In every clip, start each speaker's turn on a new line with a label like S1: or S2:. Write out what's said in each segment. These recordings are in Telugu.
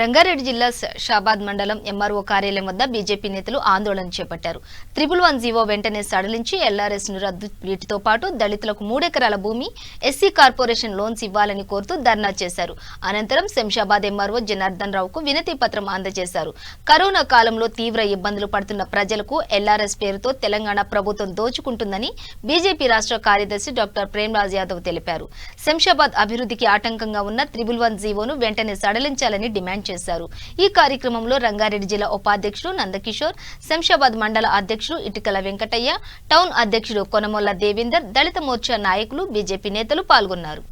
S1: రంగారెడ్డి జిల్లా షాబాద్ మండలం ఎంఆర్ఓ కార్యాలయం వద్ద బీజేపీ నేతలు ఆందోళన చేపట్టారు. 111 జీవో వెంటనే సడలించి ఎల్ఆర్ఎస్ ను రద్దు, వీటితో పాటు దళితులకు 3 ఎకరాల భూమి, ఎస్సీ కార్పొరేషన్ లోన్స్ ఇవ్వాలని కోరుతూ ధర్నా చేశారు. అనంతరం శంషాబాద్ ఎంఆర్ఓ జనార్దన్ రావుకు వినతి పత్రం అందజేశారు. కరోనా కాలంలో తీవ్ర ఇబ్బందులు పడుతున్న ప్రజలకు ఎల్ఆర్ఎస్ పేరుతో తెలంగాణ ప్రభుత్వం దోచుకుంటుందని బీజేపీ రాష్ట్ర కార్యదర్శి డాక్టర్ ప్రేమ్రాజ్ యాదవ్ తెలిపారు. శంషాబాద్ అభివృద్ధికి ఆటంకంగా ఉన్న 111 జీవోను వెంటనే సడలించాలని డిమాండ్ చేశారు. ఈ కార్యక్రమంలో రంగారెడ్డి జిల్లా ఉపాధ్యక్షుడు నందకిషోర్, శంషాబాద్ మండల అధ్యక్షుడు ఇటికల వెంకటయ్య, టౌన్ అధ్యక్షుడు కొనమొల్ల దేవేందర్, దళిత మోర్చా నాయకులు, బీజేపీ నేతలు పాల్గొన్నారు.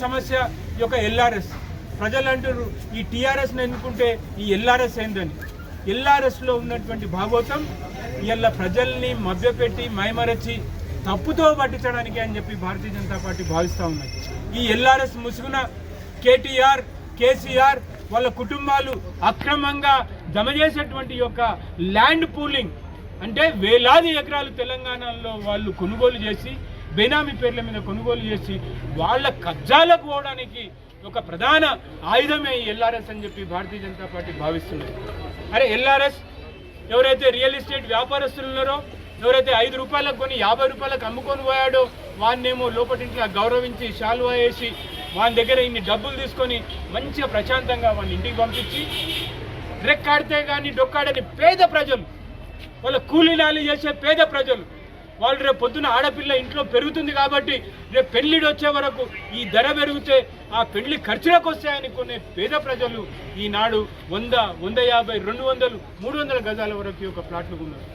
S2: సమస్య యొక్క ఎల్ఆర్ఎస్ ప్రజలు అంటారు, ఈ టీఆర్ఎస్ ఎన్నుకుంటే ఈ ఎల్ఆర్ఎస్ ఏందని. ఎల్ఆర్ఎస్ లో ఉన్నటువంటి భాగోతం ఇలా ప్రజల్ని మభ్యపెట్టి మైమరచి తప్పుతో పట్టించడానికి అని చెప్పి భారతీయ జనతా పార్టీ భావిస్తూ ఉన్నది. ఈ ఎల్ఆర్ఎస్ ముసుగున కేటీఆర్, కేసీఆర్ వాళ్ళ కుటుంబాలు అక్రమంగా జమ చేసేటువంటి యొక్క ల్యాండ్ పూలింగ్ అంటే వేలాది ఎకరాలు తెలంగాణలో వాళ్ళు కొనుగోలు చేసి బేనామీ పేర్ల మీద కొనుగోలు చేసి వాళ్ళ కబ్జాలకు పోవడానికి ఒక ప్రధాన ఆయుధమే ఎల్ఆర్ఎస్ అని చెప్పి భారతీయ జనతా పార్టీ భావిస్తున్నది. అరే ఎల్ఆర్ఎస్ ఎవరైతే రియల్ ఎస్టేట్ వ్యాపారస్తులు ఉన్నారో, ఎవరైతే 5 రూపాయలకు కొని 50 రూపాయలకు అమ్ముకొని పోయాడో వాన్నేమో లోపటింట్లో గౌరవించి శాలువా వేసి వాని దగ్గర ఇన్ని డబ్బులు తీసుకొని మంచిగా ప్రశాంతంగా వాడిని ఇంటికి పంపించి రెక్కాడితే కానీ డొక్కాడని పేద ప్రజలు, వాళ్ళ కూలీనాలు చేసే పేద ప్రజలు, వాళ్ళు రేపు పొద్దున ఆడపిల్ల ఇంట్లో పెరుగుతుంది కాబట్టి రేపు పెళ్లిడి వచ్చే వరకు ఈ ధర పెరిగితే ఆ పెళ్లి ఖర్చులకు వస్తాయని కొనే పేద ప్రజలు ఈనాడు 100, 150, 200, 300 గజాల వరకు ఒక ప్లాట్లు ఉన్నారు.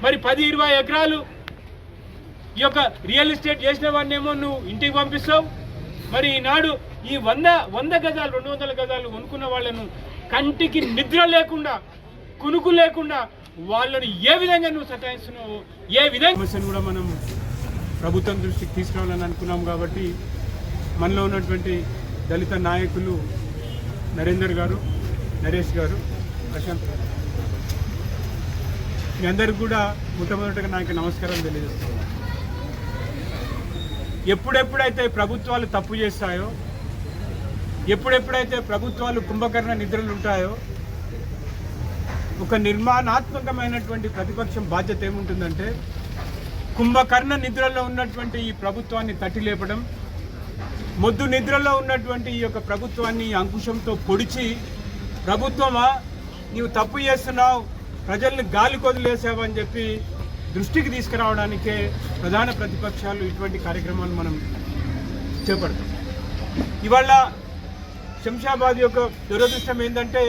S2: మరి 10-20 ఎకరాలు ఈ యొక్క రియల్ ఎస్టేట్ చేసిన వాడినేమో నువ్వు ఇంటికి పంపిస్తావు. మరి ఈనాడు ఈ 100 గజాలు 200 గజాలు కొనుక్కున్న వాళ్ళను కంటికి నిద్ర లేకుండా, కునుకు లేకుండా వాళ్ళని ఏ విధంగా నువ్వు సతాయిస్తున్నావు, ఏ విధంగా సమస్యను కూడా మనం ప్రభుత్వం దృష్టికి తీసుకురావాలని అనుకున్నాం. కాబట్టి మనలో ఉన్నటువంటి దళిత నాయకులు నరేందర్ గారు, నరేష్ గారు, ప్రశాంత్ గారు, మీ అందరికి కూడా మొట్టమొదటిగా నాకు నమస్కారం తెలియజేస్తున్నాను. ఎప్పుడెప్పుడైతే ప్రభుత్వాలు తప్పు చేస్తాయో, ఎప్పుడెప్పుడైతే ప్రభుత్వాలు కుంభకర్ణ నిద్రలు ఉంటాయో, ఒక నిర్మాణాత్మకమైనటువంటి ప్రతిపక్షం బాధ్యత ఏముంటుందంటే కుంభకర్ణ నిద్రలో ఉన్నటువంటి ఈ ప్రభుత్వాన్ని తట్టి లేపడం, మొద్దు నిద్రలో ఉన్నటువంటి ఈ యొక్క ప్రభుత్వాన్ని అంకుశంతో పొడిచి, ప్రభుత్వమా నీవు తప్పు చేస్తున్నావు, ప్రజల్ని గాలి కొదిలేసావని చెప్పి దృష్టికి తీసుకురావడానికే ప్రధాన ప్రతిపక్షాలు ఇటువంటి కార్యక్రమాలు మనం చేపడతాం. ఇవాళ శంషాబాద్ యొక్క దురదృష్టం ఏంటంటే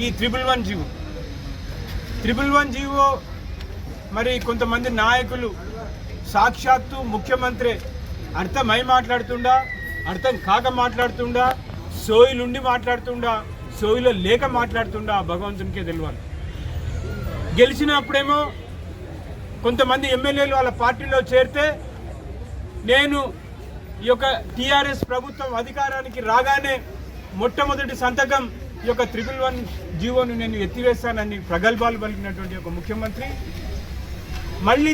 S2: ఈ 111 జీవో మరి కొంతమంది నాయకులు సాక్షాత్తు ముఖ్యమంత్రి అర్థమై మాట్లాడుతుండా, అర్థం కాక మాట్లాడుతుండా, సోయిలుండి మాట్లాడుతుండా, సోయిలో లేక మాట్లాడుతుండా భగవంతునికే తెలియాలి. గెలిచినప్పుడేమో కొంతమంది ఎమ్మెల్యేలు వాళ్ళ పార్టీలో చేరితే నేను ఈ యొక్క టీఆర్ఎస్ ప్రభుత్వం అధికారానికి రాగానే మొట్టమొదటి సంతకం ఈ యొక్క 111 జీవోను నేను ఎత్తివేస్తానని ప్రగల్భాలు పలికినటువంటి ఒక ముఖ్యమంత్రి మళ్ళీ